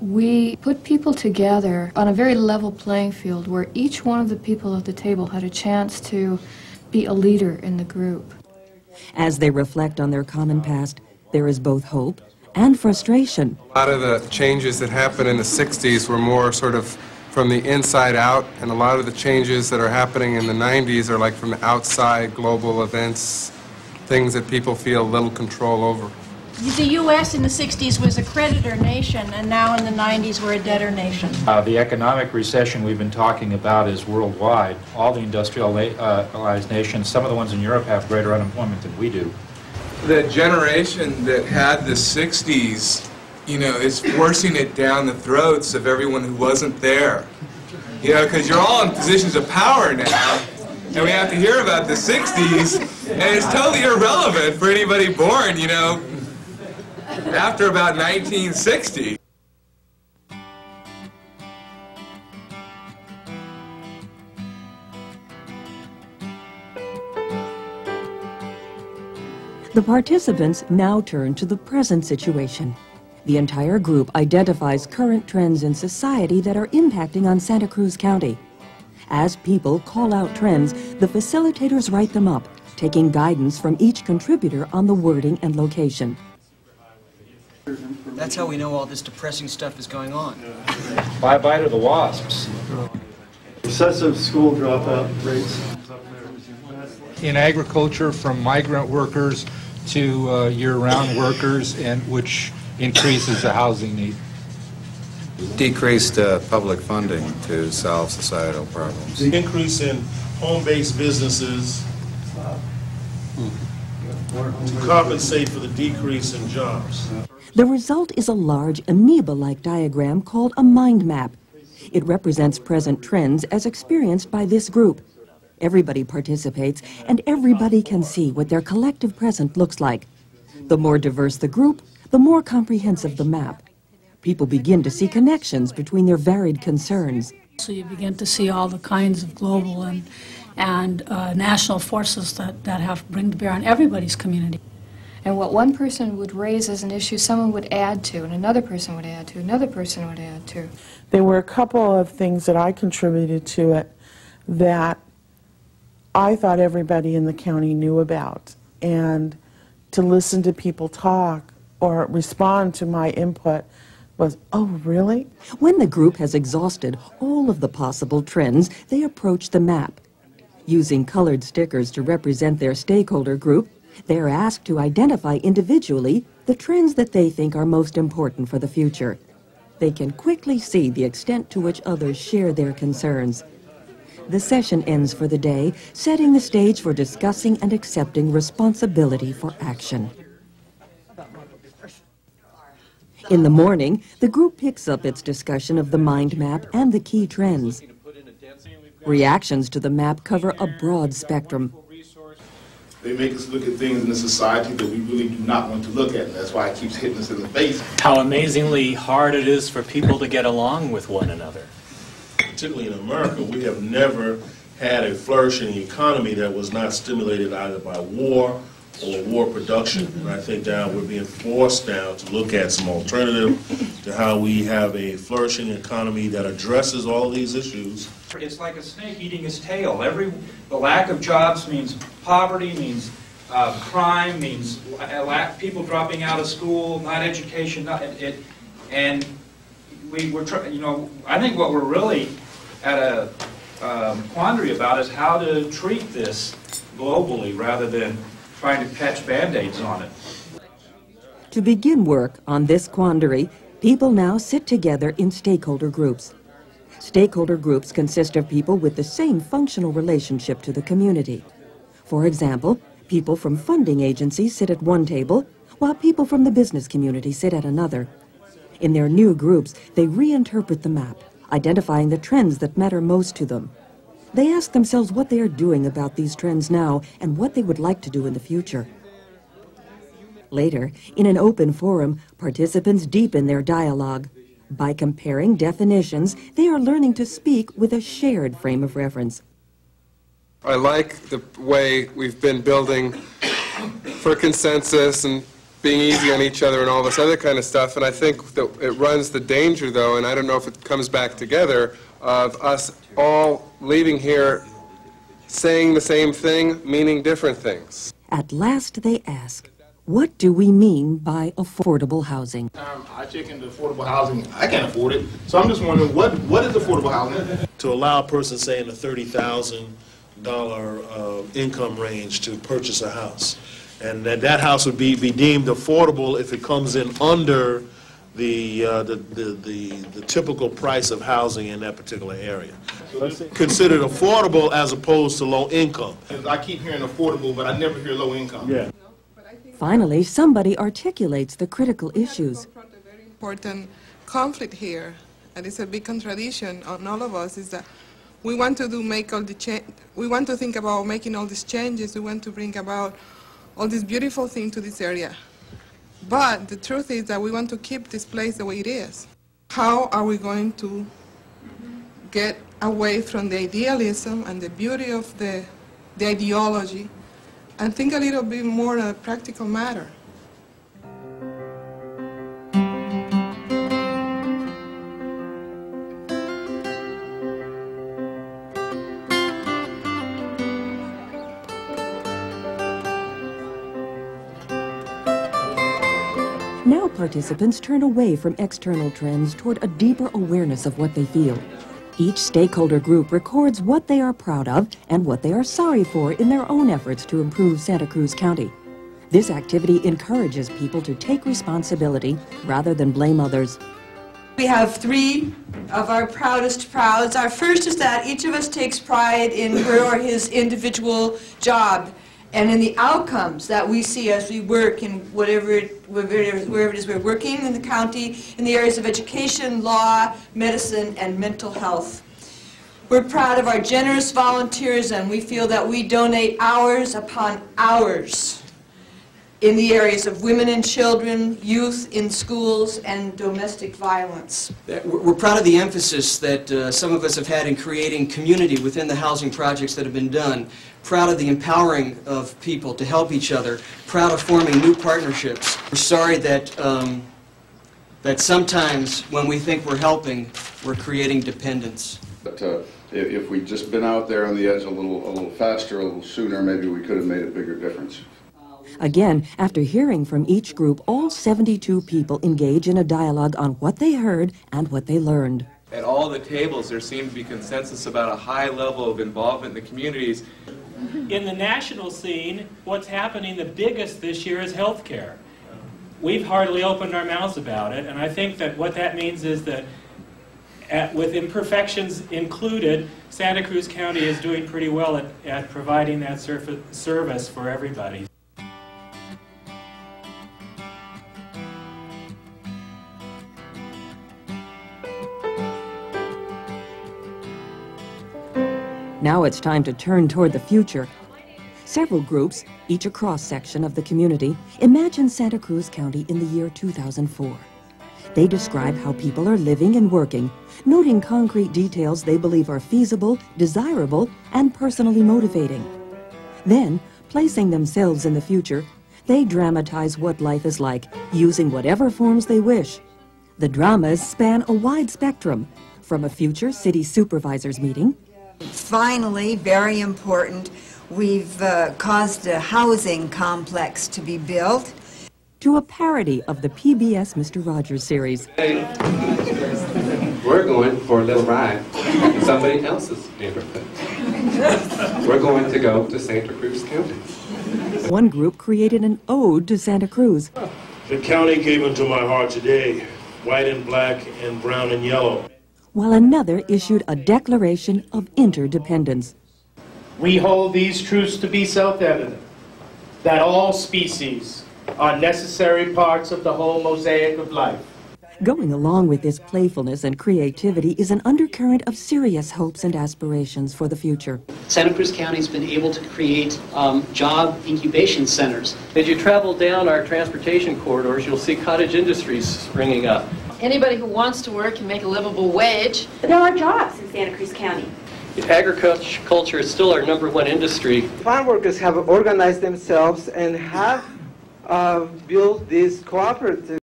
We put people together on a very level playing field where each one of the people at the table had a chance to be a leader in the group. As they reflect on their common past, there is both hope and frustration. A lot of the changes that happened in the 60s were more sort of from the inside out, and a lot of the changes that are happening in the 90s are like from the outside, global events, things that people feel little control over. The U.S. in the 60s was a creditor nation, and now in the 90s we're a debtor nation. The economic recession we've been talking about is worldwide. All the industrialized nations, some of the ones in Europe, have greater unemployment than we do. The generation that had the 60s, you know, is forcing it down the throats of everyone who wasn't there. You know, because you're all in positions of power now, and we have to hear about the 60s, and it's totally irrelevant for anybody born, you know, after about 1960. The participants now turn to the present situation. The entire group identifies current trends in society that are impacting on Santa Cruz County. As people call out trends, the facilitators write them up, taking guidance from each contributor on the wording and location. That's how we know all this depressing stuff is going on. Bye-bye to the wasps. Excessive school dropout rates. In agriculture, from migrant workers to year-round workers, and which increases the housing need. Decreased public funding to solve societal problems. The increase in home-based businesses to compensate for the decrease in jobs. The result is a large amoeba-like diagram called a mind map. It represents present trends as experienced by this group. Everybody participates, and everybody can see what their collective present looks like. The more diverse the group, the more comprehensive the map. People begin to see connections between their varied concerns. So you begin to see all the kinds of global and national forces that have bring to bear on everybody's community. And what one person would raise as an issue, someone would add to, and another person would add to, another person would add to. There were a couple of things that I contributed to it that I thought everybody in the county knew about. And to listen to people talk or respond to my input was, oh, really? When the group has exhausted all of the possible trends, they approach the map. Using colored stickers to represent their stakeholder group, they're asked to identify individually the trends that they think are most important for the future. They can quickly see the extent to which others share their concerns. The session ends for the day, setting the stage for discussing and accepting responsibility for action. In the morning, the group picks up its discussion of the mind map and the key trends. Reactions to the map cover a broad spectrum. They make us look at things in a society that we really do not want to look at, and that's why it keeps hitting us in the face. How amazingly hard it is for people to get along with one another. Particularly in America, we have never had a flourishing economy that was not stimulated either by war or war production. And I think now we're being forced now to look at some alternative to how we have a flourishing economy that addresses all these issues. It's like a snake eating its tail. The lack of jobs means poverty, means crime, means people dropping out of school, not education, and I think what we're really at a quandary about is how to treat this globally rather than trying to patch Band-Aids on it. To begin work on this quandary, people now sit together in stakeholder groups. Stakeholder groups consist of people with the same functional relationship to the community. For example, people from funding agencies sit at one table, while people from the business community sit at another. In their new groups, they reinterpret the map, identifying the trends that matter most to them. They ask themselves what they are doing about these trends now and what they would like to do in the future. Later, in an open forum, participants deepen their dialogue. By comparing definitions, they are learning to speak with a shared frame of reference. I like the way we've been building for consensus and being easy on each other and all this other kind of stuff. And I think that it runs the danger, though, and I don't know if it comes back together, of us all leaving here saying the same thing, meaning different things. At last they ask, what do we mean by affordable housing? I check into affordable housing. I can't afford it. So I'm just wondering, what is affordable housing? To allow a person, say, in the $30,000 income range to purchase a house. And that house would be deemed affordable if it comes in under the typical price of housing in that particular area. Considered affordable as opposed to low income. I keep hearing affordable, but I never hear low income. Yeah. Finally, somebody articulates the critical issues. Important conflict here, and it's a big contradiction on all of us, is that we want to we want to think about making all these changes, we want to bring about all these beautiful things to this area. But the truth is that we want to keep this place the way it is. How are we going to get away from the idealism and the beauty of the ideology and think a little bit more on a practical matter? Now participants turn away from external trends toward a deeper awareness of what they feel. Each stakeholder group records what they are proud of and what they are sorry for in their own efforts to improve Santa Cruz County. This activity encourages people to take responsibility rather than blame others. We have three of our proudest prouds. Our first is that each of us takes pride in her or his individual job and in the outcomes that we see as we work in wherever it is we're working in the county, in the areas of education, law, medicine, and mental health. We're proud of our generous volunteers, and we feel that we donate hours upon hours in the areas of women and children, youth in schools, and domestic violence. We're proud of the emphasis that some of us have had in creating community within the housing projects that have been done. Proud of the empowering of people to help each other. Proud of forming new partnerships. We're sorry that that sometimes when we think we're helping, we're creating dependence. But if we'd just been out there on the edge a little faster, a little sooner, maybe we could have made a bigger difference. Again, after hearing from each group, all 72 people engage in a dialogue on what they heard and what they learned. At all the tables, there seemed to be consensus about a high level of involvement in the communities. In the national scene, what's happening the biggest this year is healthcare. We've hardly opened our mouths about it, and I think that what that means is that with imperfections included, Santa Cruz County is doing pretty well at providing that service for everybody. Now it's time to turn toward the future. Several groups, each a cross-section of the community, imagine Santa Cruz County in the year 2004. They describe how people are living and working, noting concrete details they believe are feasible, desirable, and personally motivating. Then, placing themselves in the future, they dramatize what life is like, using whatever forms they wish. The dramas span a wide spectrum, from a future city supervisors meeting. Finally, very important, we've caused a housing complex to be built. To a parody of the PBS Mr. Rogers series. Hey, we're going for a little ride in somebody else's neighborhood. We're going to go to Santa Cruz County. One group created an ode to Santa Cruz. The county gave into my heart today, white and black and brown and yellow. While another issued a declaration of interdependence. We hold these truths to be self-evident, that all species are necessary parts of the whole mosaic of life. Going along with this playfulness and creativity is an undercurrent of serious hopes and aspirations for the future. Santa Cruz County's been able to create job incubation centers. As you travel down our transportation corridors, you'll see cottage industries springing up. Anybody who wants to work and make a livable wage. There are jobs in Santa Cruz County. Agriculture is still our #1 industry. Farm workers have organized themselves and have build this cooperative